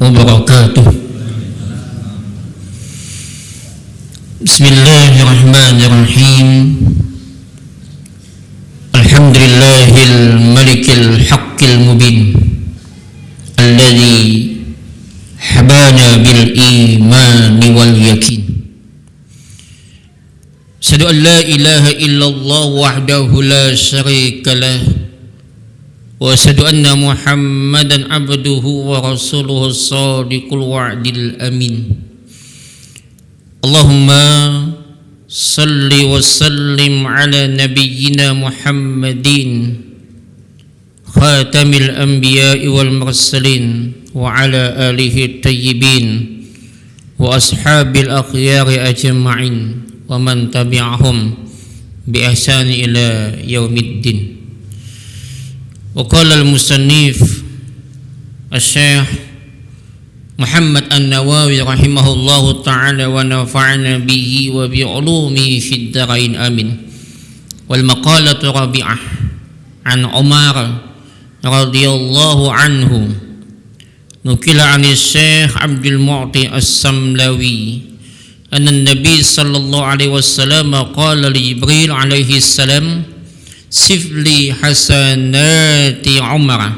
wabarakatuh. Bismillahirrahmanirrahim. Alhamdulillahil malikil haqqil mubin alladzi habana bil imani wal yakin. Asyhadu an la ilaha illallah wahdahu la syarika lah wa asyhadu anna Muhammadan abduhu wa rasuluhu shadiqul wa'dil amin. Allahumma salli wa sallim ala nabiyyina Muhammadin khatamil anbiya'i wal mursalin wa ala alihi tayyibin wa ashabil akhyari ajma'in wa man tabi'ahum bi ihsani ila yaumiddin. Wa qala al-musannif Asy-Syaikh Muhammad An-Nawawi rahimahullahu ta'ala wa nafa'ana bihi wa bi ulumihi fid dharain amin. Wal maqalatu rabi'ah an Umar radhiyallahu anhu nukila 'an Syekh Abdul Mu'ti As-Samlawi anna an-nabiy sallallahu alaihi wasallam qala li Jibril alaihi salam sifli hasanati Umar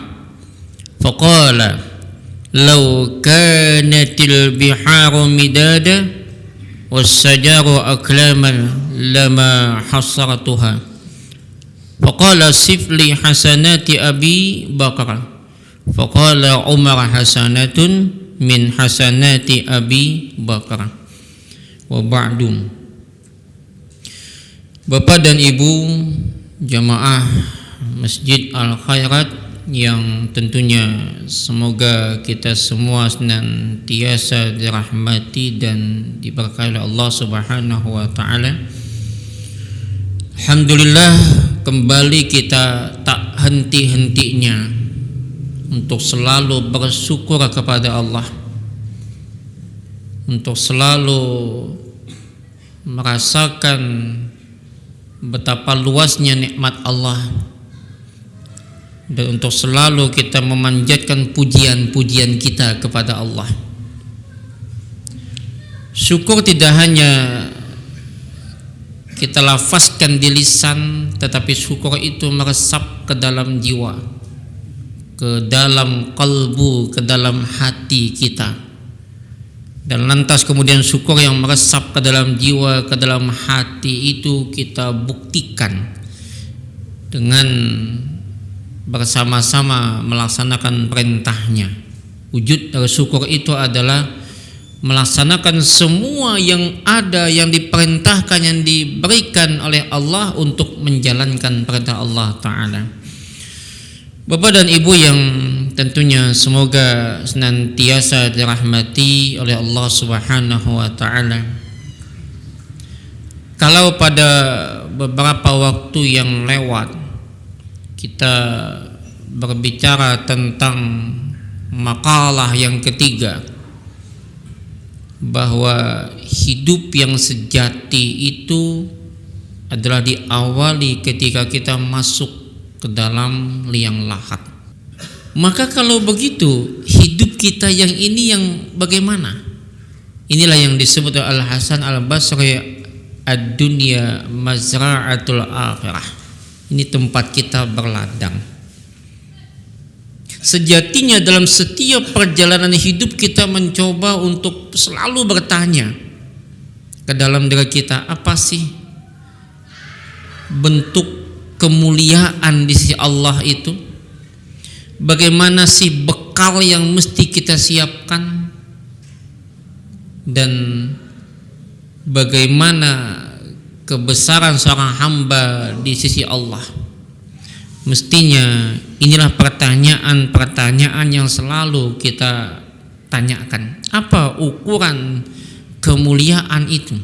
faqala law kanatil biharu midada was-sajaru aklaman lama hasaratuha faqala sifli hasanati Abi Bakar faqala Umar hasanatun min hasanati Abi Bakar. Wa ba'dum. Bapak dan Ibu jamaah Masjid Al-Khairat yang tentunya semoga kita semua senantiasa dirahmati dan diberkahi oleh Allah Subhanahu wa taala. Alhamdulillah, kembali kita tak henti-hentinya untuk selalu bersyukur kepada Allah, untuk selalu merasakan betapa luasnya nikmat Allah, dan untuk selalu kita memanjatkan pujian-pujian kita kepada Allah. Syukur tidak hanya kita lafazkan di lisan, tetapi syukur itu meresap ke dalam jiwa, ke dalam kalbu, ke dalam hati kita. Dan lantas kemudian syukur yang meresap ke dalam jiwa, ke dalam hati itu kita buktikan dengan bersama-sama melaksanakan perintahnya. Wujud dari syukur itu adalah melaksanakan semua yang ada, yang diperintahkan, yang diberikan oleh Allah untuk menjalankan perintah Allah Ta'ala. Bapak dan Ibu yang tentunya semoga senantiasa dirahmati oleh Allah Subhanahu wa Ta'ala. Kalau pada beberapa waktu yang lewat kita berbicara tentang makalah yang ketiga, bahwa hidup yang sejati itu adalah diawali ketika kita masuk ke dalam liang lahat. Maka kalau begitu, hidup kita yang ini yang bagaimana? Inilah yang disebut Al-Hasan Al-Basri, ad-dunya mazra'atul akhirah. Ini tempat kita berladang. Sejatinya dalam setiap perjalanan hidup kita mencoba untuk selalu bertanya ke dalam diri kita, apa sih bentuk kemuliaan di sisi Allah itu? Bagaimana sih bekal yang mesti kita siapkan? Dan bagaimana kebesaran seorang hamba di sisi Allah? Mestinya inilah pertanyaan-pertanyaan yang selalu kita tanyakan. Apa ukuran kemuliaan itu?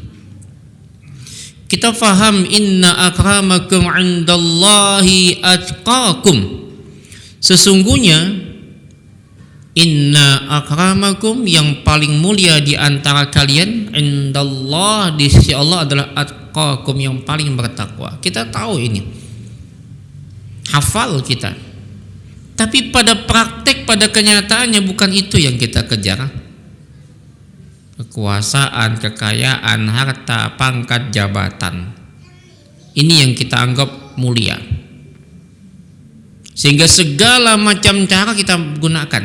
Kita faham inna akramakum indallahi atqakum. Sesungguhnya inna akramakum, yang paling mulia di antara kalian, indallah, di sisi Allah, adalah atqakum, yang paling bertakwa. Kita tahu ini, hafal kita. Tapi pada praktek, pada kenyataannya bukan itu yang kita kejar. Kekuasaan, kekayaan, harta, pangkat, jabatan. Ini yang kita anggap mulia. Sehingga segala macam cara kita gunakan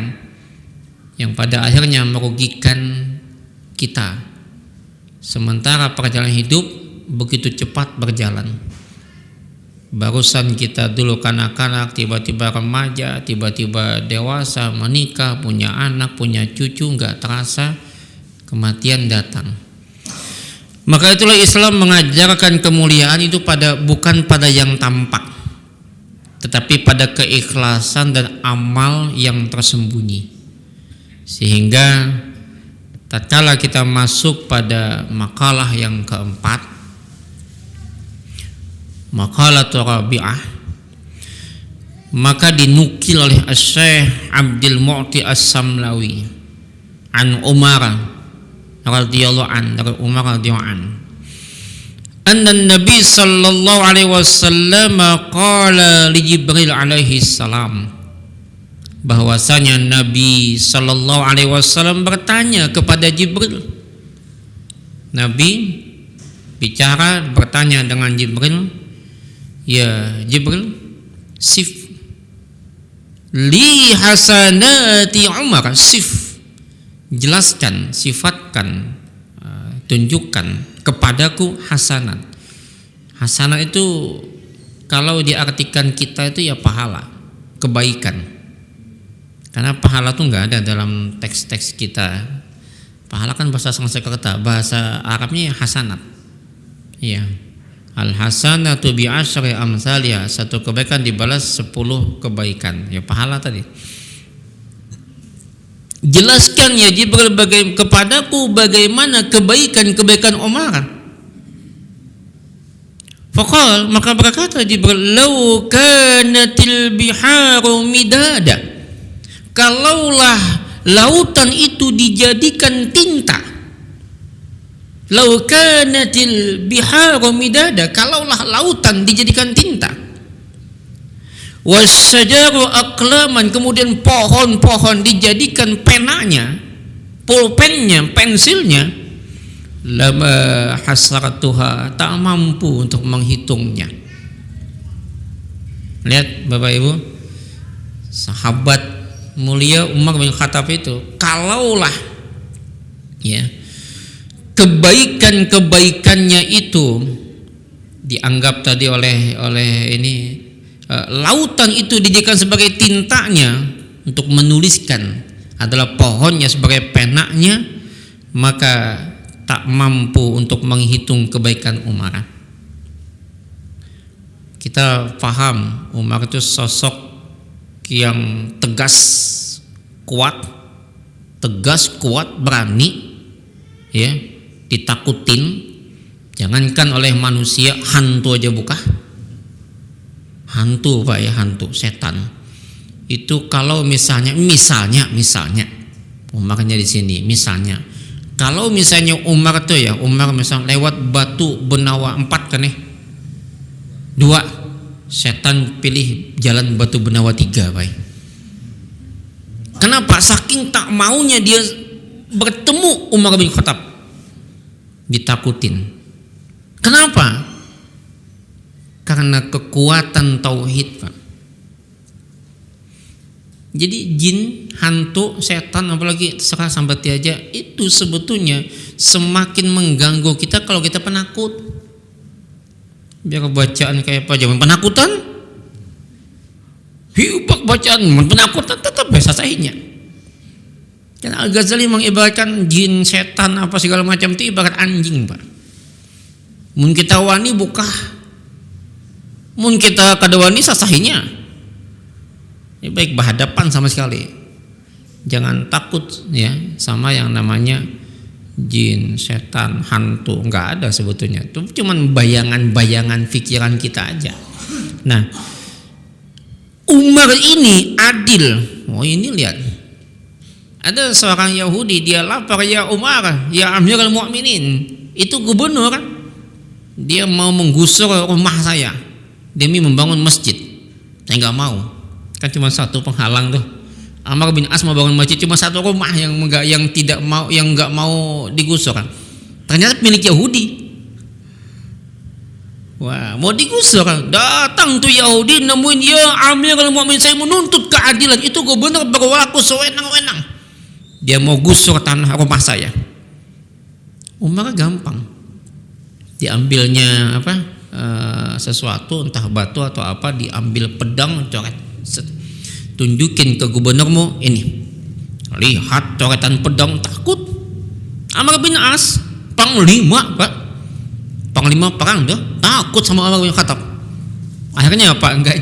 yang pada akhirnya merugikan kita. Sementara perjalanan hidup begitu cepat berjalan. Barusan kita dulu kanak-kanak, tiba-tiba remaja, tiba-tiba dewasa, menikah, punya anak, punya cucu, nggak terasa kematian datang. Maka itulah Islam mengajarkan kemuliaan itu bukan pada yang tampak, tetapi pada keikhlasan dan amal yang tersembunyi. Sehingga tatkala kita masuk pada makalah yang keempat, makalah Rabi'ah, maka dinukil oleh Syekh Abdul Mu'ti As-Samlawi an Umar radhiyallahu an, dari Umar radhiyallahu an, anna Nabi sallallahu alaihi wasallam qala li Jibril alaihi salam, bahwasanya Nabi sallallahu alaihi wasallam bertanya kepada Jibril. Nabi bertanya dengan Jibril, ya Jibril, sif li hasanati Umar, jelaskan, sifatkan, tunjukkan kepadaku hasanat. Hasanat itu kalau diartikan kita itu ya pahala, kebaikan. Karena pahala itu nggak ada dalam teks-teks kita. Pahala kan bahasa Sanskerta, bahasa Arabnya ya hasanat. Iya. Al hasanatu bi asyri amsalha, satu kebaikan dibalas 10 kebaikan. Ya pahala tadi. Jelaskan ya Jibril kepadaku bagaimana kebaikan Umar. Faqal, maka berkata Jibril, "Lau kanatil biharu midada." Kalaulah lautan itu dijadikan tinta. Lau kanatil biharu midada, kalaulah lautan dijadikan tinta. Wasyajaru aqlaman, kemudian pohon-pohon dijadikan penanya, pulpennya, pensilnya, lama hasaratuha, tak mampu untuk menghitungnya. Lihat Bapak Ibu, sahabat mulia Umar bin Khattab itu, kalaulah ya kebaikannya itu dianggap tadi oleh ini, lautan itu dijadikan sebagai tintanya untuk menuliskan, adalah pohonnya sebagai penaknya, maka tak mampu untuk menghitung kebaikan Umar. Kita paham Umar itu sosok yang tegas, kuat, berani, ya, ditakutin. Jangankan oleh manusia, hantu aja bukan. Hantu Pak ya, hantu setan itu kalau misalnya Umarnya di sini, misalnya kalau misalnya Umar tuh ya, Umar misalnya lewat batu benawa 4 kan 2, setan pilih jalan batu benawa 3 Pak. Kenapa? Saking tak maunya dia bertemu Umar bin Khattab, ditakutin. Kenapa? Karena kekuatan tauhid Pak. Jadi jin, hantu, setan, apalagi serah sampai aja, itu sebetulnya semakin mengganggu kita kalau kita penakut. Biar bacaan kayak apa, zaman penakutan, hibak bacaan penakutan tetap biasa sahinya. Karena Al-Ghazali mengibaratkan jin, setan, apa segala macam itu ibarat anjing Pak. Mun kita wani buka, mun kita kadawani sasahinya, ya baik berhadapan sama sekali. Jangan takut ya sama yang namanya jin, setan, hantu, nggak ada sebetulnya. Itu cuman bayangan-bayangan pikiran kita aja. Nah, Umar ini adil. Oh ini lihat, ada seorang Yahudi, dia lapar, ya Umar, ya Amirul Mukminin, itu gubernur, dia mau menggusur rumah saya demi membangun masjid. Saya nggak mau. Kan cuma satu penghalang tuh. Amr bin As mau bangun masjid, cuma satu rumah yang nggak mau digusur. Ternyata milik Yahudi. Wah, mau digusur. Datang tuh Yahudi nemuin, ya Amirul Mukminin, saya menuntut keadilan. Itu gubernur berlaku sewenang-wenang. Dia mau gusur tanah rumah saya. Umar gampang. Diambilnya sesuatu, entah batu atau apa, diambil pedang, coret. Tunjukin ke gubernurmu ini. Lihat coretan pedang, takut. Amr bin As, panglima, Pak. Panglima perang dia, takut sama Umar bin Khattab. Akhirnya apa? Enggak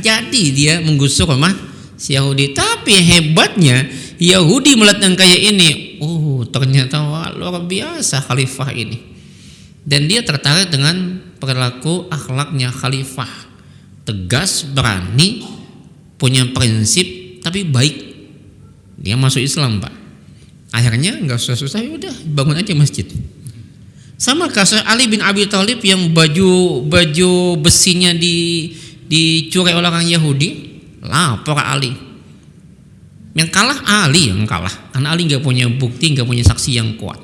jadi dia menggusur rumah si Yahudi. Tapi hebatnya Yahudi melihat yang kayak ini, oh ternyata luar biasa khalifah ini. Dan dia tertarik dengan perilaku akhlaknya khalifah. Tegas, berani, punya prinsip, tapi baik. Dia masuk Islam, Pak. Akhirnya nggak susah-susah, udah bangun aja masjid. Sama kasus Ali bin Abi Thalib yang baju besinya dicuri oleh orang Yahudi, lapor Ali. Yang kalah Ali yang kalah, karena Ali nggak punya bukti, nggak punya saksi yang kuat.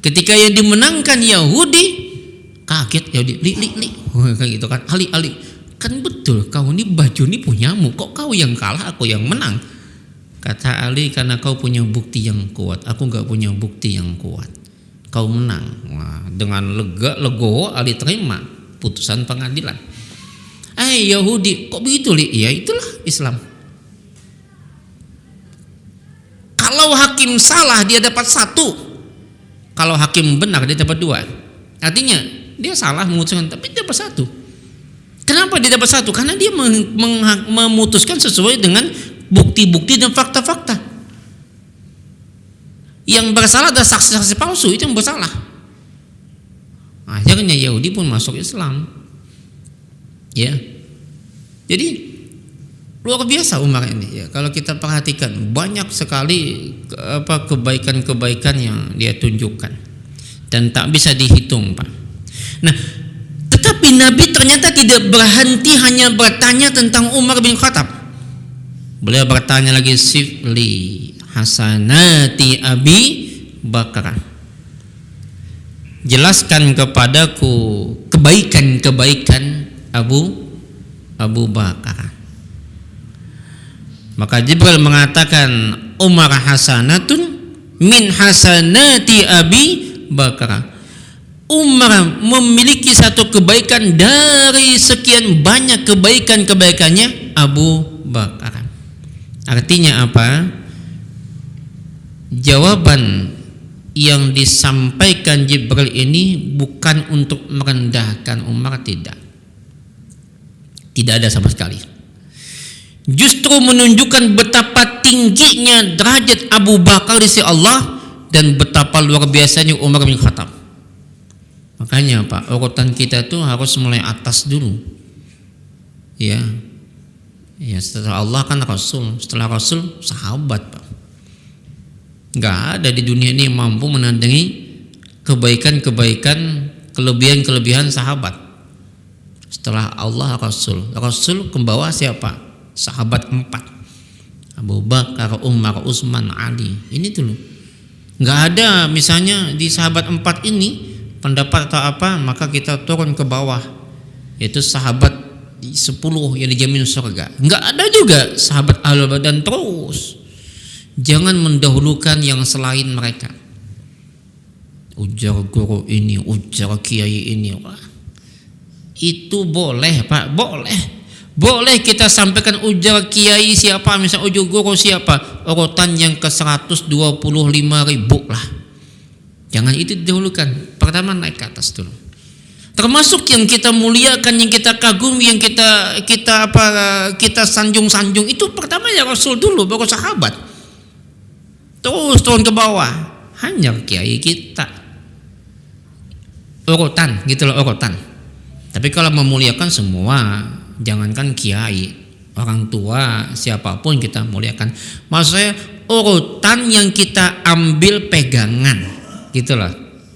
Ketika yang dimenangkan Yahudi, kaget Yahudi, li. Kayak gitu kan, Ali, kan betul kau ini baju ini punyamu, kok kau yang kalah, aku yang menang? Kata Ali, karena kau punya bukti yang kuat, aku nggak punya bukti yang kuat, kau menang. Wah, dengan legowo Ali terima putusan pengadilan. Yahudi, kok begitu li? Ya itulah Islam. Kalau hakim salah dia dapat 1, kalau hakim benar dia dapat 2. Artinya dia salah memutuskan, tapi dia dapat 1. Kenapa dia dapat 1? Karena dia memutuskan sesuai dengan bukti-bukti dan fakta-fakta. Yang bersalah adalah saksi-saksi palsu, itu yang bersalah. Akhirnya Yahudi pun masuk Islam. Ya. Jadi luar biasa Umar ini ya. Kalau kita perhatikan banyak sekali kebaikan-kebaikan yang dia tunjukkan dan tak bisa dihitung, Pak. Nah, tetapi Nabi ternyata tidak berhenti hanya bertanya tentang Umar bin Khattab. Beliau bertanya lagi, sifli hasanati Abi Bakar. Jelaskan kepadaku kebaikan-kebaikan Abu Bakar. Maka Jibril mengatakan, Umar hasanatun min hasanati Abi Bakar. Umar memiliki satu kebaikan dari sekian banyak kebaikan-kebaikannya Abu Bakar. Artinya apa? Jawaban yang disampaikan Jibril ini bukan untuk merendahkan Umar, tidak ada sama sekali. Justru menunjukkan betapa tingginya derajat Abu Bakar di sisi Allah dan betapa luar biasanya Umar bin Khattab. Makanya Pak, urutan kita tuh harus mulai atas dulu. Ya, setelah Allah kan Rasul, setelah Rasul sahabat, Pak. Nggak ada di dunia ini yang mampu menandingi kebaikan-kebaikan, kelebihan-kelebihan sahabat. Setelah Allah Rasul kembawa siapa? Sahabat 4, Abu Bakar, Umar, Utsman, Ali. Ini dulu. Nggak ada misalnya di sahabat 4 ini pendapat atau apa, maka kita turun ke bawah, yaitu sahabat 10 yang dijamin surga. Nggak ada juga sahabat Ahlul Badar. Dan terus jangan mendahulukan yang selain mereka. Ujar guru ini, ujar kiai ini. Wah, itu boleh Pak, boleh kita sampaikan ujar kiai siapa, misalnya ujar guru siapa, urutan yang ke 125.000 lah. Jangan itu didahulukan. Pertama naik ke atas dulu. Termasuk yang kita muliakan, yang kita kagumi, yang kita sanjung-sanjung, itu pertama ya Rasul dulu, baru sahabat. Terus turun ke bawah, hanya kiai kita. Urutan, gitu loh, urutan. Tapi kalau memuliakan semua, jangankan kiai, orang tua, siapapun kita muliakan. Maksud saya urutan yang kita ambil pegangan, gitu loh,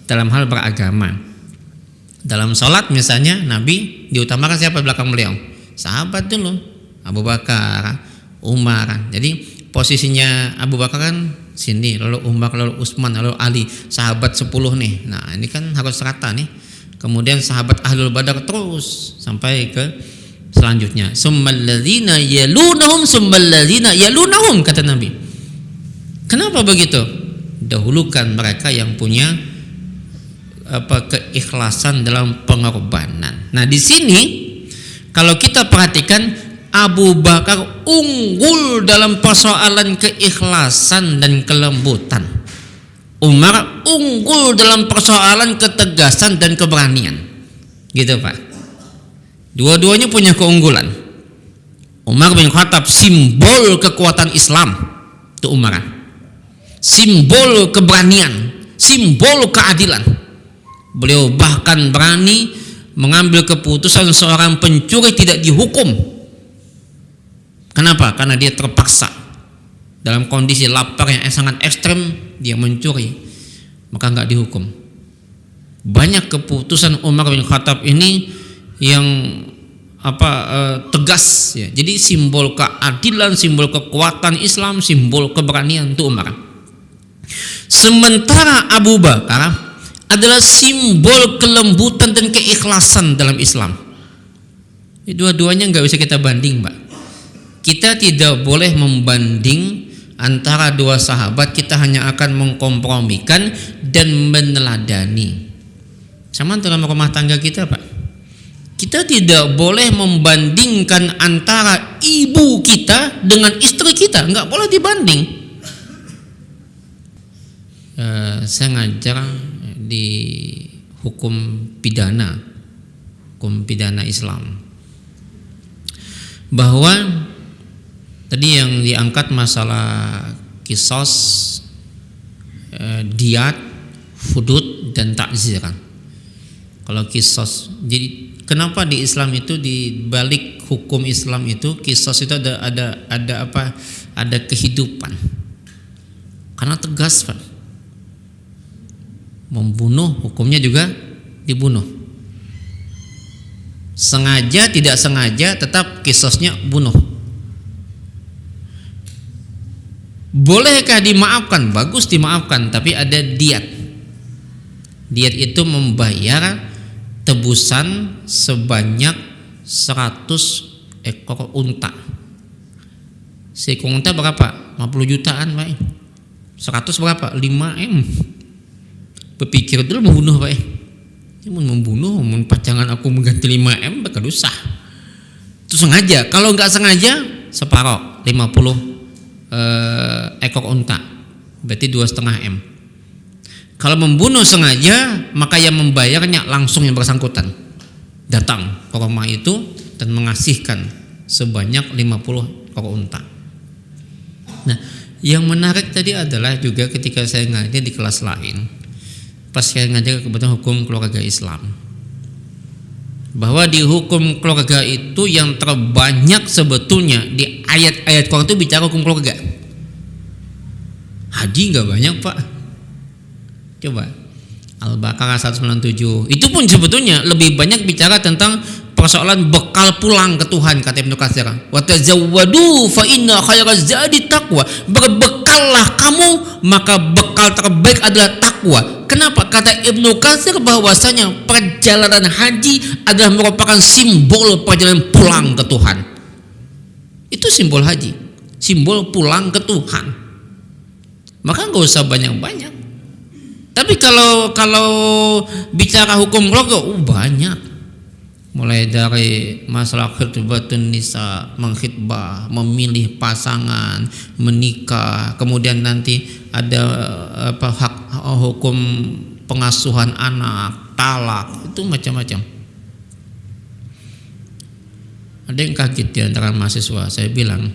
dalam hal beragama. Dalam sholat misalnya Nabi diutamakan siapa belakang beliau? Sahabat dulu, Abu Bakar, Umar. Jadi posisinya Abu Bakar kan sini, lalu Umar, lalu Utsman, lalu Ali, sahabat 10 nih. Nah ini kan harus rata nih. Kemudian sahabat Ahlul Badar terus sampai ke selanjutnya. Summalladzina yalunahum summalladzina yalunahum, kata Nabi. Kenapa begitu? Dahulukan mereka yang punya keikhlasan dalam pengorbanan. Nah di sini kalau kita perhatikan, Abu Bakar unggul dalam persoalan keikhlasan dan kelembutan. Umar unggul dalam persoalan ketegasan dan keberanian. Gitu Pak. Dua-duanya punya keunggulan. Umar bin Khattab simbol kekuatan Islam. Itu Umar. Simbol keberanian, simbol keadilan. Beliau bahkan berani mengambil keputusan seorang pencuri tidak dihukum. Kenapa? Karena dia terpaksa dalam kondisi lapar yang sangat ekstrem, dia mencuri, maka nggak dihukum. Banyak keputusan Umar bin Khattab ini yang tegas ya. Jadi simbol keadilan, simbol kekuatan Islam, simbol keberanian itu Umar. Sementara Abu Bakar adalah simbol kelembutan dan keikhlasan dalam Islam. Dua-duanya nggak bisa kita banding, Mbak. Kita tidak boleh membanding antara dua sahabat. Kita hanya akan mengkompromikan dan meneladani. Sama dalam rumah tangga kita, Pak. Kita tidak boleh membandingkan antara ibu kita dengan istri kita. Nggak boleh dibanding. Saya ngajar di hukum pidana Islam, bahwa tadi yang diangkat masalah kisos, diat, hudud dan takzir. Kalau kisos, jadi kenapa di Islam itu, di balik hukum Islam itu kisos itu ada kehidupan, karena tegas Pak. Membunuh hukumnya juga dibunuh. Sengaja tidak sengaja tetap kisosnya bunuh. Bolehkah dimaafkan? Bagus dimaafkan, tapi ada diat. Diat itu membayar tebusan sebanyak 100 ekor unta. Seekor unta berapa? 50 jutaan Pak. 100 berapa? 5M. Berpikir dulu membunuh Pak. Membunuh, pacangan aku mengganti 5M bakal susah. Itu sengaja. Kalau nggak sengaja separoh 50 ekor unta, berarti 2,5M. Kalau membunuh sengaja, maka yang membayarnya langsung yang bersangkutan datang ke rumah itu dan mengasihkan sebanyak 50 ekor unta. Nah, yang menarik tadi adalah juga ketika saya ngajar di kelas lain, pas saya ngajar kebetulan hukum keluarga Islam, bahwa di hukum keluarga itu yang terbanyak sebetulnya di ayat-ayat Quran itu bicara hukum keluarga. Haji nggak banyak Pak. Coba Al-Baqarah 197 itu pun sebetulnya lebih banyak bicara tentang persoalan bekal pulang ke Tuhan, kata Ibnu Katsir. Wa tazawwadu fa inna khairaz zadi taqwa. Berbekallah kamu, maka bekal terbaik adalah takwa. Kenapa? Kata Ibnu Katsir bahwasanya perjalanan haji adalah merupakan simbol perjalanan pulang ke Tuhan. Itu simbol haji, simbol pulang ke Tuhan. Maka nggak usah banyak-banyak. Tapi kalau bicara hukum keluarga, banyak. Mulai dari masalah khitbatun nisa, mengkhitbah, memilih pasangan, menikah, kemudian nanti ada hak hukum pengasuhan anak, talak, itu macam-macam. Ada yang kaget di antara mahasiswa. Saya bilang,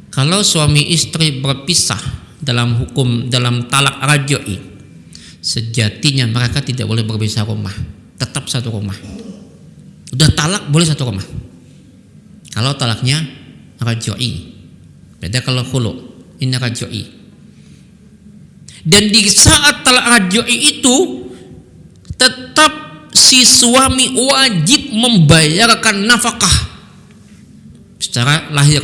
kalau suami istri berpisah dalam hukum, dalam talak raj'i, sejatinya mereka tidak boleh berpisah rumah, tetap satu rumah. Udah talak boleh satu rumah. Kalau talaknya raj'i. Beda kalau khulu, ini raj'i. Dan di saat talak raj'i itu tetap si suami wajib membayarkan nafkah secara lahir.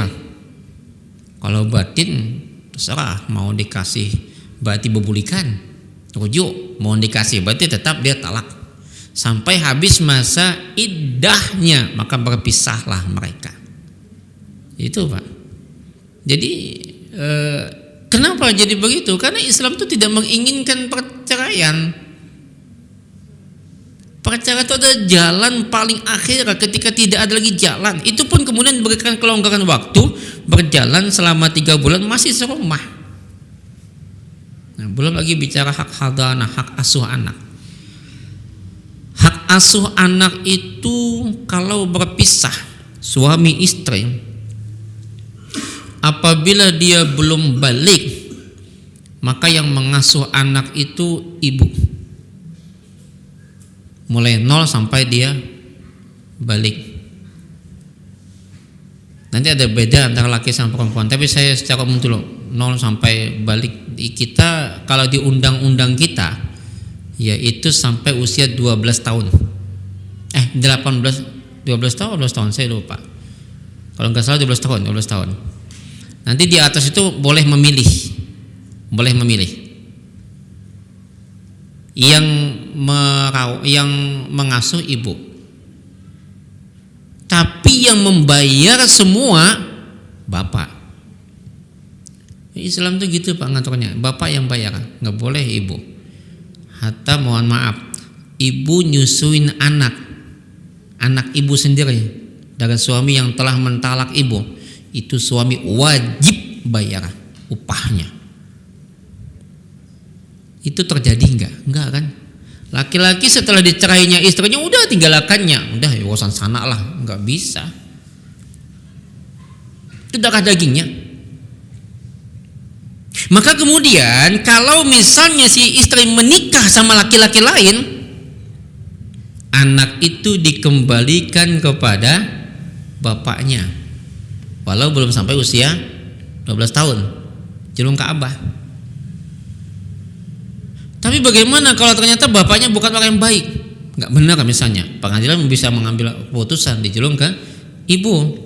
Kalau batin terserah, mau dikasih berarti bebulikan, rujuk, mau dikasih berarti tetap dia talak sampai habis masa iddahnya, maka berpisahlah mereka. Itu Pak. Jadi kenapa jadi begitu? Karena Islam itu tidak menginginkan perceraian. Perceraian itu adalah jalan paling akhir ketika tidak ada lagi jalan. Itu pun kemudian diberikan kelonggaran waktu, berjalan selama 3 bulan masih serumah. Nah, belum lagi bicara hak hadanah, hak asuh anak. Hak asuh anak itu kalau berpisah suami istri, apabila dia belum balik, maka yang mengasuh anak itu ibu, mulai 0 sampai dia balik. Nanti ada beda antara laki sama perempuan, tapi saya secara umum dulu 0 sampai balik. Kita kalau di undang-undang kita yaitu sampai usia 12 tahun 12 tahun saya lupa, kalau nggak salah 12 tahun. Nanti di atas itu boleh memilih yang mengasuh ibu, tapi yang membayar semua bapak. Islam tuh gitu Pak ngaturnya, bapak yang bayar, nggak boleh ibu. Hatta mohon maaf, ibu nyusuin anak ibu sendiri dari suami yang telah mentalak ibu, itu suami wajib bayar upahnya. Itu terjadi enggak kan? Laki-laki setelah dicerainya istrinya udah tinggalkannya, udah urusan sana lah, enggak bisa. Itu darah dagingnya. Maka kemudian kalau misalnya si istri menikah sama laki-laki lain, anak itu dikembalikan kepada bapaknya walau belum sampai usia 12 tahun, julung ke abah. Tapi bagaimana kalau ternyata bapaknya bukan orang yang baik, nggak benar misalnya, pengadilan bisa mengambil keputusan dijulung ke ibu,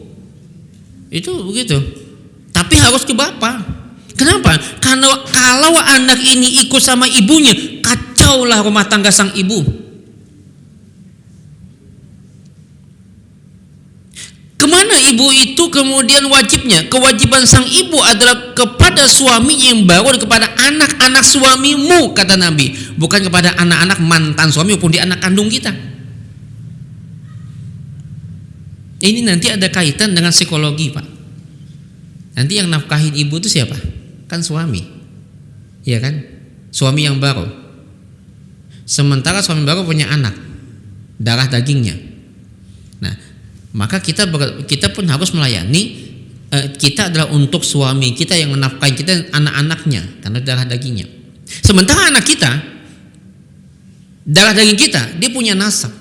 itu begitu. Tapi harus ke bapak. Kenapa? Karena kalau anak ini ikut sama ibunya, kacaulah rumah tangga sang ibu. Kemana ibu itu kemudian wajibnya? Kewajiban sang ibu adalah kepada suami yang baru dan kepada anak-anak suamimu, kata Nabi, bukan kepada anak-anak mantan suami maupun di anak kandung kita. Ini nanti ada kaitan dengan psikologi Pak. Nanti yang nafkahin ibu itu siapa? Kan suami, ya kan? Suami yang baru. Sementara suami baru punya anak, darah dagingnya. Nah, maka kita pun harus melayani. Kita adalah untuk suami kita yang menafkahi kita, anak-anaknya, karena darah dagingnya. Sementara anak kita, darah daging kita, dia punya nasab.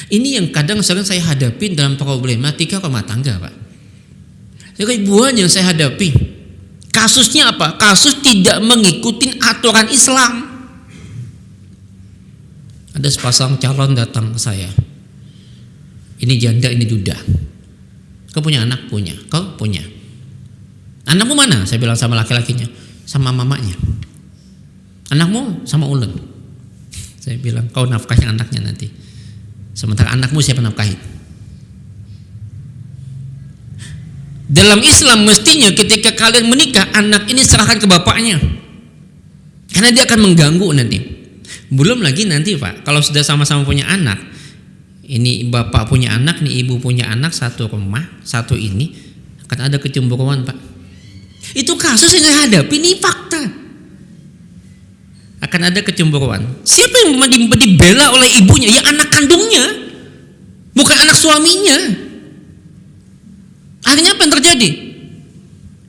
Ini yang kadang sering saya hadapi dalam problematika rumah tangga Pak. Ribuan yang saya hadapi, kasusnya apa? Kasus tidak mengikuti aturan Islam. Ada sepasang calon datang ke saya, ini janda, ini duda. Kau punya anak? Punya. Kau punya. Anakmu mana? Saya bilang sama laki-lakinya, sama mamanya. Anakmu sama ulun. Saya bilang kau nafkahi anaknya nanti, sementara anakmu siapa nafkahi? Dalam Islam mestinya ketika kalian menikah, anak ini serahkan ke bapaknya, karena dia akan mengganggu nanti. Belum lagi nanti Pak, kalau sudah sama-sama punya anak, ini bapak punya anak, nih ibu punya anak, satu rumah, satu ini, akan ada kecemburuan Pak. Itu kasus yang saya hadapi, ini fakta. Akan ada kecemburuan. Siapa yang dibela oleh ibunya? Ya anak kandungnya, bukan anak suaminya. Akhirnya apa yang terjadi?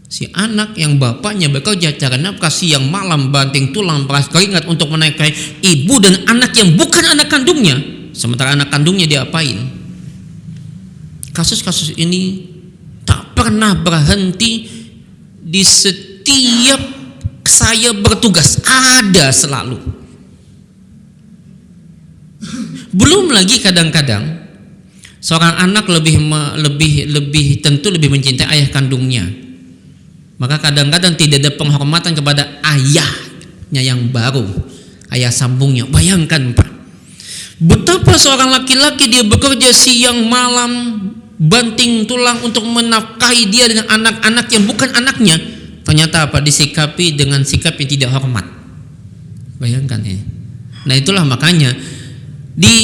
Si anak yang bapaknya bekerja cari nafkah siang malam, banting tulang, peras keringat untuk menafkahi ibu dan anak yang bukan anak kandungnya, sementara anak kandungnya diapain? Kasus-kasus ini tak pernah berhenti. Di setiap saya bertugas ada selalu. Belum lagi kadang-kadang seorang anak lebih tentu lebih mencintai ayah kandungnya. Maka kadang-kadang tidak ada penghormatan kepada ayahnya yang baru, ayah sambungnya. Bayangkan Pak, betapa seorang laki-laki dia bekerja siang malam, banting tulang untuk menafkahi dia dengan anak-anak yang bukan anaknya. Ternyata apa? Disikapi dengan sikap yang tidak hormat. Bayangkan ini. Nah itulah makanya di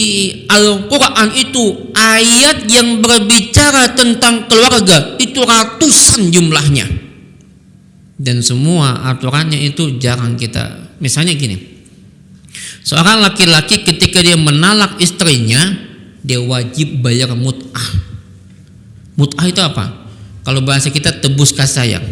Al-Quran itu ayat yang berbicara tentang keluarga itu ratusan jumlahnya, dan semua aturannya itu jarang kita. Misalnya gini, seorang laki-laki ketika dia menalak istrinya, dia wajib bayar mut'ah. Mut'ah itu apa? Kalau bahasa kita tebus kasih sayang.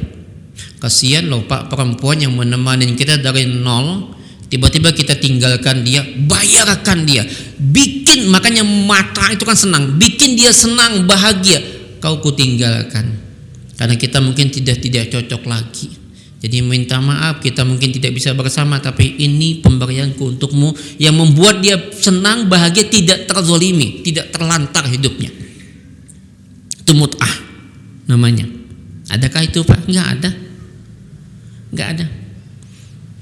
Kasihan loh Pak, perempuan yang menemani kita dari nol, tiba-tiba kita tinggalkan dia, bayarkan dia, bikin, makanya mata itu kan senang, bikin dia senang, bahagia. Kau kutinggalkan karena kita mungkin tidak cocok lagi. Jadi minta maaf, kita mungkin tidak bisa bersama, tapi ini pemberianku untukmu yang membuat dia senang, bahagia, tidak terzolimi, tidak terlantar hidupnya. Itu mut'ah namanya. Adakah itu Pak? Enggak ada.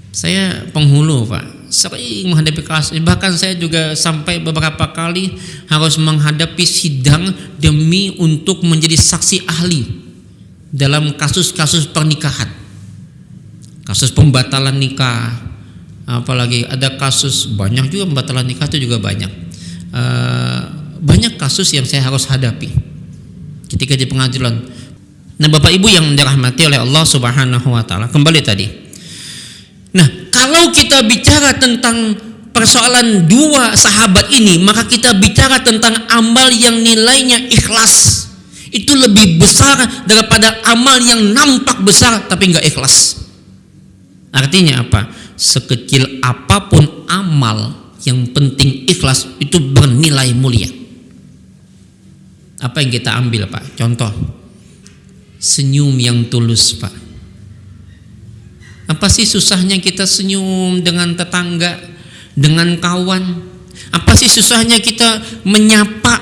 Saya penghulu Pak, sering menghadapi kasus, bahkan saya juga sampai beberapa kali harus menghadapi sidang demi untuk menjadi saksi ahli dalam kasus-kasus pernikahan, kasus pembatalan nikah, apalagi ada kasus banyak juga pembatalan nikah itu juga banyak. Banyak kasus yang saya harus hadapi ketika di pengadilan. Nah Bapak Ibu yang dirahmati oleh Allah Subhanahu wa taala, kembali tadi. Nah, kalau kita bicara tentang persoalan dua sahabat ini, maka kita bicara tentang amal yang nilainya ikhlas. Itu lebih besar daripada amal yang nampak besar tapi enggak ikhlas. Artinya apa? Sekecil apapun amal, yang penting ikhlas, itu bernilai mulia. Apa yang kita ambil Pak? Contoh, senyum yang tulus Pak. Apa sih susahnya kita senyum dengan tetangga, dengan kawan? Apa sih susahnya kita menyapa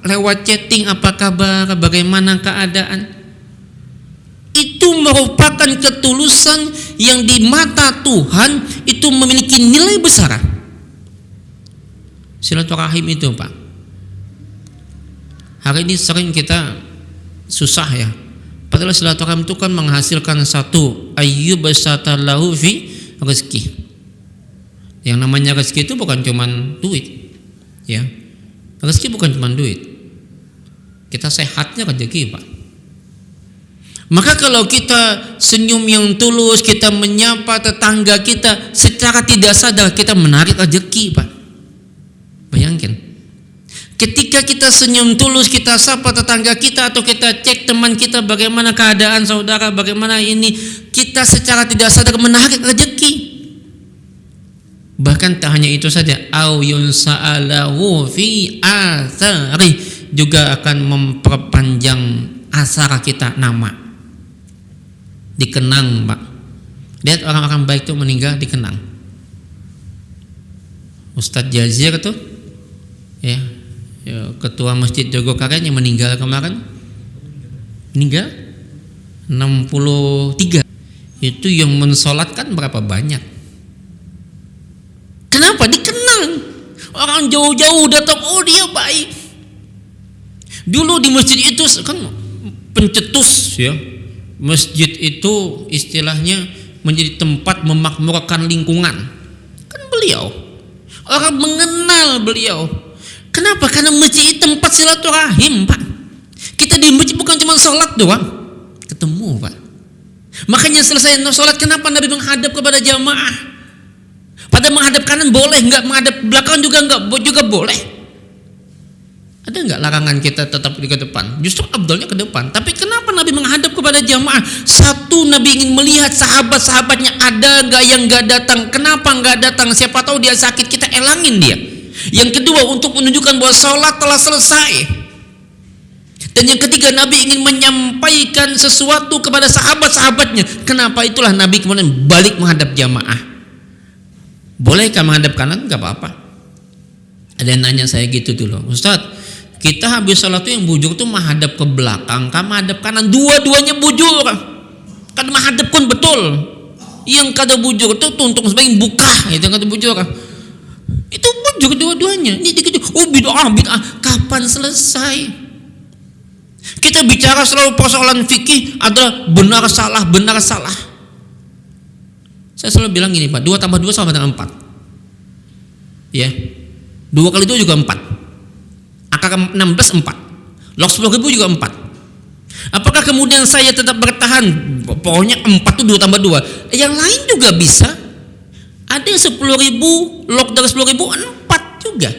lewat chatting, apa kabar, bagaimana keadaan? Itu merupakan ketulusan yang di mata Tuhan itu memiliki nilai besar. Silaturahim itu Pak, hari ini sering kita susah ya. Padahal silaturahim itu kan menghasilkan satu, ayyub basatallahu fi rezeki. Yang namanya rezeki itu bukan cuma duit, ya. Rezeki bukan cuma duit. Kita sehatnya rezeki Pak. Maka kalau kita senyum yang tulus, kita menyapa tetangga kita, secara tidak sadar kita menarik rezeki Pak. Bayangkan. Ketika kita senyum tulus, kita sapa tetangga kita atau kita cek teman kita bagaimana keadaan saudara, bagaimana ini, kita secara tidak sadar menarik rezeki. Bahkan tak hanya itu saja, au yunsa'alahu fi athari, juga akan memperpanjang asar kita, nama dikenang Pak. Lihat orang-orang baik itu meninggal dikenang. Ustadz Jazir tuh ya, ketua Masjid Jogokarian yang meninggal kemarin, meninggal 63. Itu yang mensolatkan berapa banyak? Kenapa? Dikenang. Orang jauh-jauh datang, oh dia baik. Dulu di masjid itu kan pencetus ya. Masjid itu istilahnya menjadi tempat memakmurkan lingkungan. Kan beliau, orang mengenal beliau. Kenapa? Karena masjid itu tempat silaturahim Pak. Kita di masjid bukan cuma sholat doang, ketemu Pak. Makanya selesai sholat, kenapa Nabi menghadap kepada jamaah? Pada menghadap kanan boleh, enggak menghadap belakang juga boleh. Ada enggak larangan kita tetap di depan? Justru abdulnya ke depan. Tapi kenapa Nabi menghadap kepada jamaah? Satu, Nabi ingin melihat sahabat-sahabatnya ada enggak yang enggak datang. Kenapa enggak datang? Siapa tahu dia sakit, kita elangin dia. Yang kedua, untuk menunjukkan bahwa sholat telah selesai. Dan yang ketiga, Nabi ingin menyampaikan sesuatu kepada sahabat-sahabatnya. Kenapa? Itulah Nabi kemudian balik menghadap jamaah. Bolehkah menghadap kanan? Enggak apa-apa. Ada yang nanya saya gitu dulu, Ustadz, kita habis sholat tuh yang bujur tuh menghadap ke belakang, kan menghadap kanan, dua-duanya bujur, kan menghadap pun betul. Yang kata bujur itu tuntung sebagai buka, itu kata bujur. Itu bujur dua-duanya. Ini dikit, oh bid'ah. Kapan selesai? Kita bicara selalu persoalan fikih adalah benar salah. Saya selalu bilang gini, Pak, 2 tambah 2 sama dengan 4. Ya. 2 kali 2 juga 4. Akar 16 4. Log 10.000 juga 4. Apakah kemudian saya tetap bertahan pokoknya 4 itu 2 tambah 2? Yang lain juga bisa. Ada 10.000 log dari 10.000 4 juga.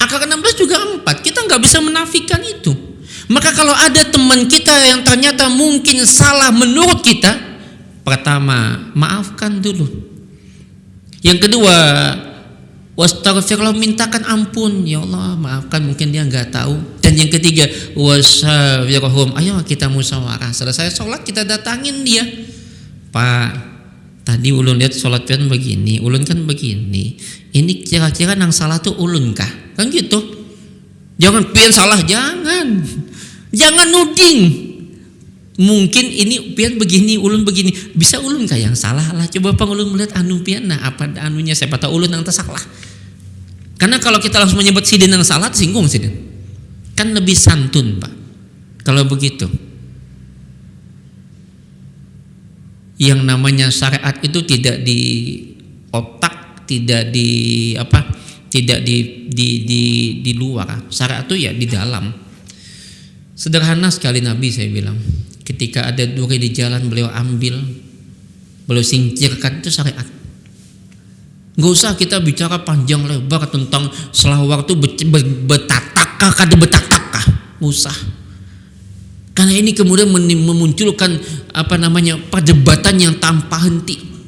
Akar 16 juga 4. Kita nggak bisa menafikan itu. Maka kalau ada teman kita yang ternyata mungkin salah menurut kita, pertama, maafkan dulu. Yang kedua, wastaghfirullah, mintakan ampun, ya Allah maafkan, mungkin dia nggak tahu. Dan yang ketiga, wasyawirhum, ayo kita musyawarah. Selesai sholat kita datangin dia, Pak, tadi ulun lihat sholat pian begini, ulun kan begini, ini kira-kira yang salah tuh ulun kah? Kan gitu. Jangan pian salah, jangan nuding. Mungkin ini pian begini, ulun begini, bisa ulun kah yang salah lah. Coba Pak ulun melihat anu pian, nah apa anunya, siapa tahu ulun yang tersalah. Karena kalau kita langsung menyebut sidin yang salah, singgung sidin. Kan lebih santun, Pak. Kalau begitu. Yang namanya syariat itu tidak di otak, tidak di apa? Tidak di luar. Syariat itu ya di dalam. Sederhana sekali Nabi, saya bilang. Ketika ada duri di jalan, beliau ambil, beliau singkirkan, itu syariat. Nggak usah kita bicara panjang lebar tentang selawar itu betatakah, kada betatakah, nggak usah. Karena ini kemudian memunculkan perdebatan yang tanpa henti.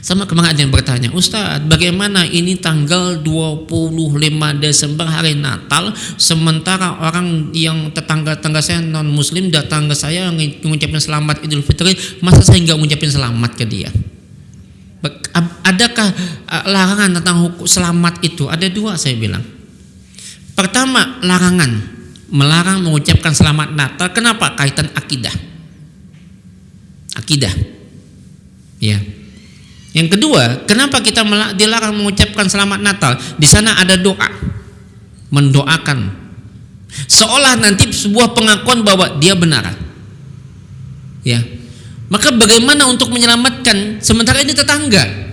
Sama kemarin ada yang bertanya, Ustadz, bagaimana ini tanggal 25 Desember hari Natal, sementara orang yang tetangga saya non muslim datang ke saya mengucapkan selamat Idul Fitri, masa saya nggak mengucapkan selamat ke dia? Adakah larangan tentang hukum selamat itu? Ada 2 saya bilang. Pertama, melarang mengucapkan selamat Natal. Kenapa? Kaitan akidah. Ya. Yang kedua, kenapa kita dilarang mengucapkan selamat Natal? Di sana ada doa, mendoakan, seolah nanti sebuah pengakuan bahwa dia benar. Ya, maka bagaimana untuk menyelamatkan? Sementara ini tetangga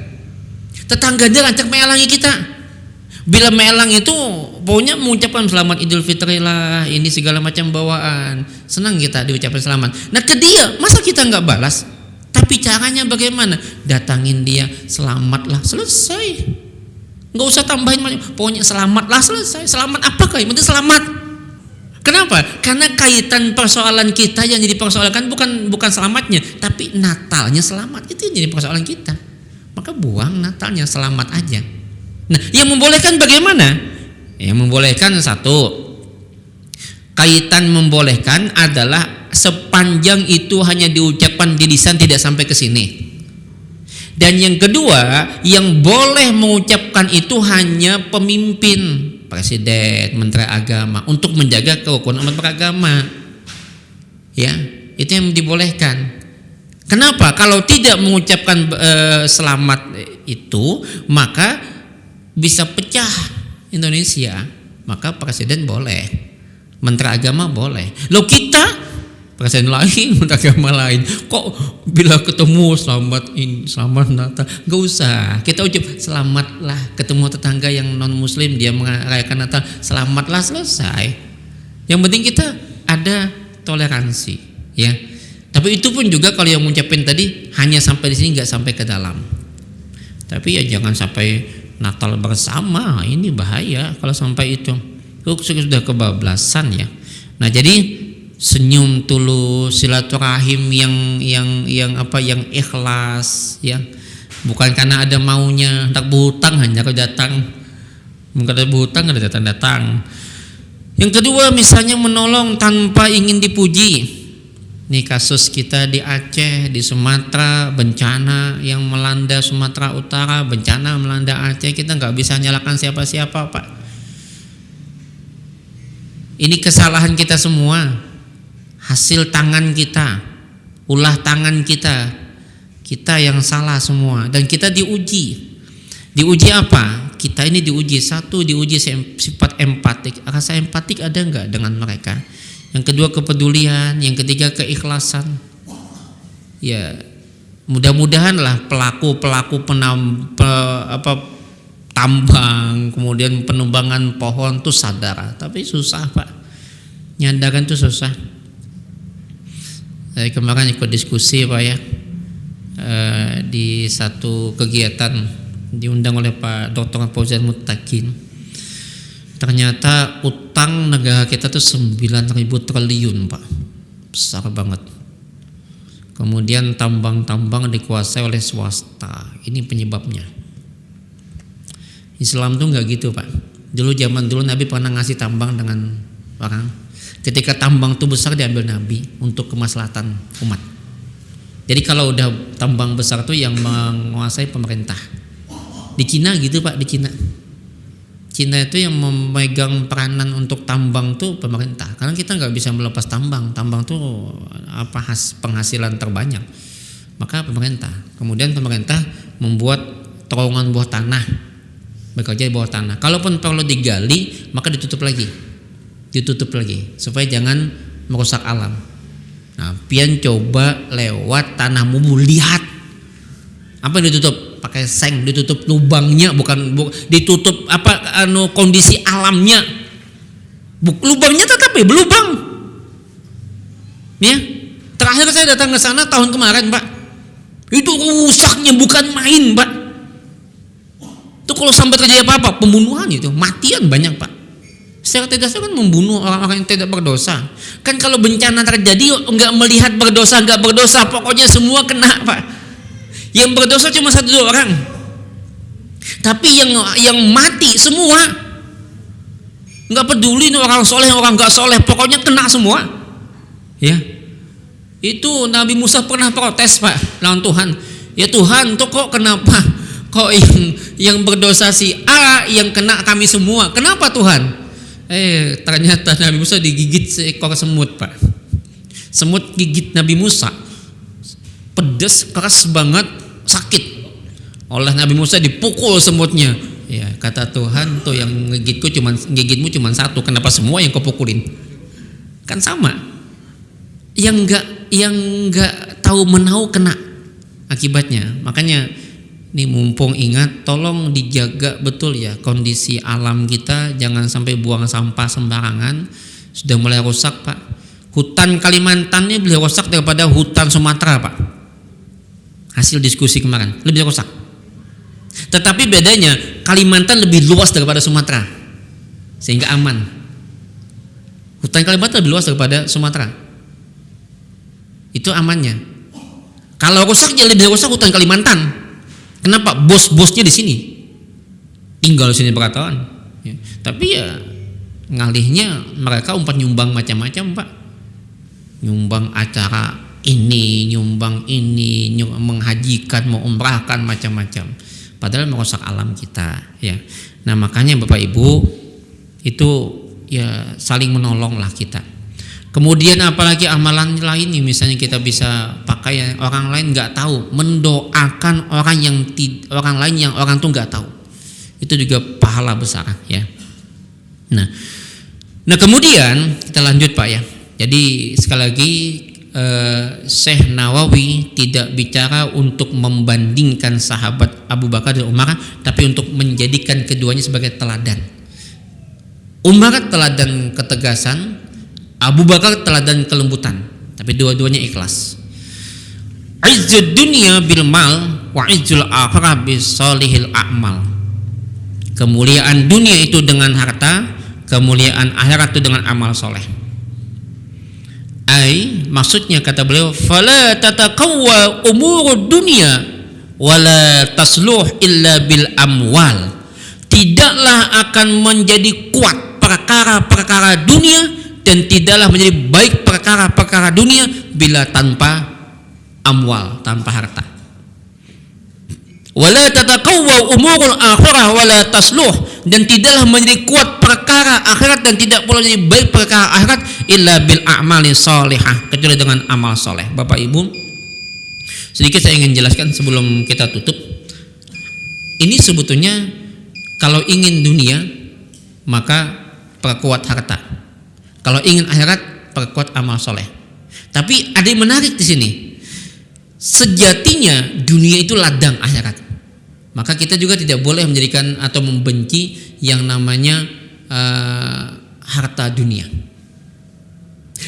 dia lancak melangi kita. Bila melang itu, pokoknya mengucapkan selamat Idul Fitri lah, ini segala macam bawaan. Senang kita diucapkan selamat. Nah ke dia, masa kita nggak balas? Tapi caranya bagaimana? Datangin dia, selamatlah, selesai. Nggak usah tambahin, pokoknya selamatlah, selesai. Selamat apakah? Yang penting selamat. Kenapa? Karena kaitan persoalan kita yang jadi persoalan bukan selamatnya, tapi Natalnya selamat. Itu yang jadi persoalan kita. Maka buang Natalnya, selamat aja. Nah, yang membolehkan bagaimana? Yang membolehkan satu, kaitan membolehkan adalah sepanjang itu hanya diucapkan di lisan, tidak sampai ke sini. Dan yang kedua, yang boleh mengucapkan itu hanya pemimpin, presiden, menteri agama, untuk menjaga kerukunan umat beragama. Ya, itu yang dibolehkan. Kenapa? Kalau tidak mengucapkan selamat itu, maka bisa pecah Indonesia. Maka presiden boleh, menteri agama boleh. Loh kita presiden lain, menteri agama lain, kok bila ketemu selamat Natal, gak usah kita ucap selamatlah. Ketemu tetangga yang non muslim, dia merayakan Natal, selamatlah, selesai. Yang penting kita ada toleransi, ya. Tapi itu pun juga kalau yang mengucapin tadi hanya sampai di sini, nggak sampai ke dalam. Tapi ya jangan sampai Natal bersama, ini bahaya kalau sampai itu sudah kebablasan, ya. Nah jadi senyum tulus, silaturahim yang ikhlas, ya, bukan karena ada maunya. Tak berhutang hanya kau datang, bukan ada berhutang ada datang. Yang kedua, misalnya menolong tanpa ingin dipuji, Ini kasus kita di Aceh, di Sumatera, bencana yang melanda Sumatera Utara, bencana melanda Aceh, kita nggak bisa nyalakan siapa-siapa, Pak. Ini kesalahan kita semua, hasil tangan kita, ulah tangan kita yang salah semua, dan kita diuji. Diuji apa? Kita ini diuji, satu diuji sifat empatik, rasa empatik ada nggak dengan mereka? Yang kedua kepedulian, yang ketiga keikhlasan. Ya, mudah-mudahan lah pelaku tambang, kemudian penebangan pohon tuh sadar, tapi susah, Pak. Nyandarkan tuh susah. Saya kemarin ikut diskusi, Pak, ya, di satu kegiatan diundang oleh Pak Dr. Fauzan Muttaqin. Ternyata utang negara kita tuh 9.000 triliun, Pak. Besar banget. Kemudian tambang-tambang dikuasai oleh swasta. Ini penyebabnya. Islam tuh nggak gitu, Pak. Zaman dulu Nabi pernah ngasih tambang dengan orang. Ketika tambang tuh besar diambil Nabi untuk kemaslahatan umat. Jadi kalau udah tambang besar tuh yang menguasai pemerintah. Di Cina gitu, Pak, di Cina. Cina itu yang memegang peranan untuk tambang tuh pemerintah, karena kita nggak bisa melepas tambang. Tambang tuh penghasilan terbanyak, maka pemerintah. Kemudian pemerintah membuat terowongan bawah tanah, bekerja di bawah tanah. Kalaupun perlu digali, maka ditutup lagi supaya jangan merusak alam. Nah, pian coba lewat tanah Mubu, lihat apa yang ditutup? Pakai seng, ditutup lubangnya, bukan ditutup kondisi alamnya. Lubangnya tetap ya berlubang. Ya, terakhir saya datang ke sana tahun kemarin, Pak. Itu rusaknya bukan main, Pak. Itu kalau sampai terjadi apa-apa, pembunuhan itu, matian banyak, Pak. Secara tidak sadar kan membunuh orang-orang yang tidak berdosa. Kan kalau bencana terjadi enggak melihat berdosa enggak berdosa, pokoknya semua kena, Pak. Yang berdosa cuma 1-2 orang, tapi yang mati semua. Nggak peduli nih orang soleh orang nggak soleh, pokoknya kena semua. Ya, itu Nabi Musa pernah protes, Pak, lawan Tuhan. Ya Tuhan, tuh kok kenapa? Kok yang berdosa si A yang kena kami semua? Kenapa Tuhan? Ternyata Nabi Musa digigit seekor semut, Pak. Semut gigit Nabi Musa, pedas keras banget, sakit. Oleh Nabi Musa dipukul semutnya. Ya, kata Tuhan, tuh yang ngigitmu cuma satu, kenapa semua yang kau pukulin? Kan sama. Yang enggak tahu menau kena akibatnya. Makanya nih mumpung ingat, tolong dijaga betul ya kondisi alam kita, jangan sampai buang sampah sembarangan. Sudah mulai rusak, Pak. Hutan Kalimantan ini lebih rusak daripada hutan Sumatera, Pak. Hasil diskusi kemarin lebih rusak. Tetapi bedanya Kalimantan lebih luas daripada Sumatera, sehingga aman. Hutan Kalimantan lebih luas daripada Sumatera, itu amannya. Kalau rusak jadi lebih rusak hutan Kalimantan. Kenapa? Bos-bosnya di sini, tinggal di sini bertahun. Ya. Tapi ya ngalihnya mereka umpat nyumbang macam-macam, Pak. Nyumbang acara ini, nyumbang ini, menghajikan, mau umrahkan, macam-macam. Padahal merusak alam kita, ya. Nah, makanya Bapak Ibu itu ya saling menolong lah kita. Kemudian apalagi amalan lain nih, misalnya kita bisa pakai yang orang lain nggak tahu, mendoakan orang lain yang orang tuh nggak tahu. Itu juga pahala besar, ya. Nah kemudian kita lanjut, Pak, ya. Jadi sekali lagi Syekh Nawawi tidak bicara untuk membandingkan sahabat Abu Bakar dan Umar, tapi untuk menjadikan keduanya sebagai teladan. Umar teladan ketegasan, Abu Bakar teladan kelembutan, tapi dua-duanya ikhlas. Izzud dunya bil mal wa izzul akhirah bis solihil a'mal. Kemuliaan dunia itu dengan harta, kemuliaan akhirat itu dengan amal soleh. Maksudnya kata beliau, fala tatakawwa umurud dunya wala tasluh illa bil amwal. Tidaklah akan menjadi kuat perkara-perkara dunia dan tidaklah menjadi baik perkara perkara-perkara dunia bila tanpa amwal, tanpa harta. Wala tataqawwa umurul akhirah wala tasluh, dan tidaklah menjadi kuat perkara akhirat dan tidak pula menjadi baik perkara akhirat illa bil a'mali shalihah, kecuali dengan amal soleh. Bapak Ibu, sedikit saya ingin jelaskan sebelum kita tutup. Ini sebetulnya kalau ingin dunia maka perkuat harta, kalau ingin akhirat perkuat amal soleh. Tapi ada yang menarik di sini. Sejatinya dunia itu ladang akhirat. Maka kita juga tidak boleh menjadikan atau membenci yang namanya harta dunia.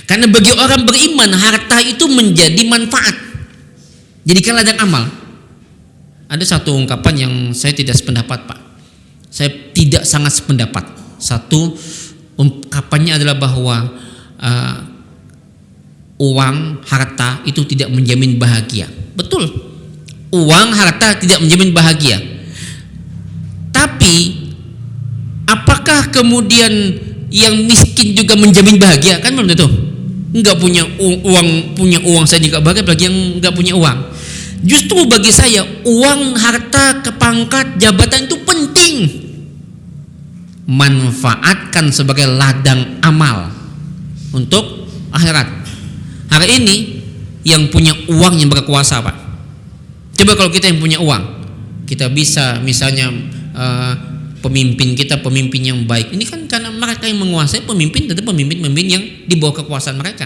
Karena bagi orang beriman harta itu menjadi manfaat, jadikan ladang amal. Ada satu ungkapan yang saya tidak sependapat, Pak. Saya tidak sangat sependapat. Satu ungkapannya adalah bahwa uang, harta itu tidak menjamin bahagia. Betul, uang, harta tidak menjamin bahagia. Tapi apakah kemudian yang miskin juga menjamin bahagia? Kan belum tentu. Enggak punya uang saya juga bahagia, bagi yang enggak punya uang. Justru bagi saya uang, harta, kepangkat, jabatan itu penting. Manfaatkan sebagai ladang amal untuk akhirat. Hari ini yang punya uang yang berkuasa, Pak. Coba kalau kita yang punya uang, kita bisa misalnya pemimpin kita pemimpin yang baik. Ini kan karena mereka yang menguasai, pemimpin tentu pemimpin yang di bawah kekuasaan mereka.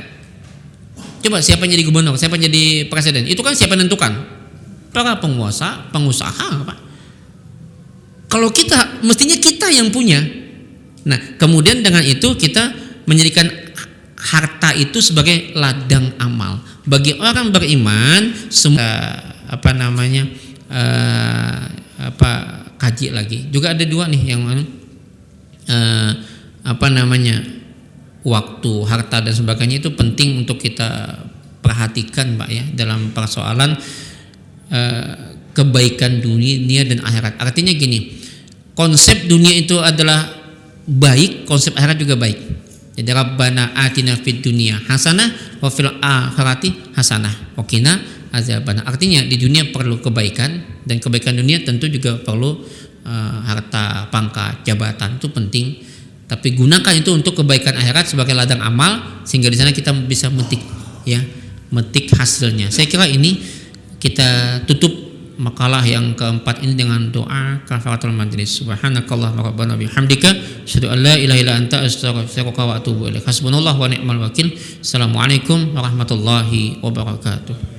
Coba siapa yang jadi gubernur, siapa yang jadi presiden, itu kan siapa yang menentukan? Para penguasa, pengusaha, Pak. Kalau kita, mestinya kita yang punya. Nah, kemudian dengan itu kita menjadikan harta itu sebagai ladang amal. Bagi orang beriman, semua kaji lagi. Juga ada dua nih yang waktu, harta dan sebagainya itu penting untuk kita perhatikan, Pak, ya, dalam persoalan kebaikan dunia dan akhirat. Artinya gini, konsep dunia itu adalah baik, konsep akhirat juga baik. Jadi Rabbana atina fid dunya hasanah wa fil akhirati hasanah wa qina azabannar. Artinya di dunia perlu kebaikan, dan kebaikan dunia tentu juga perlu harta, pangkat, jabatan, itu penting. Tapi gunakan itu untuk kebaikan akhirat sebagai ladang amal, sehingga di sana kita bisa metik hasilnya. Saya kira ini kita tutup makalah yang keempat ini dengan doa kafaratul majlis. Subhanakallahumma rabbana bihamdika asyhadu an la ilaha illa anta astaghfiruka wa atubu ilaik. Hasbunallahu wa ni'mal wakil. Assalamualaikum warahmatullahi wabarakatuh.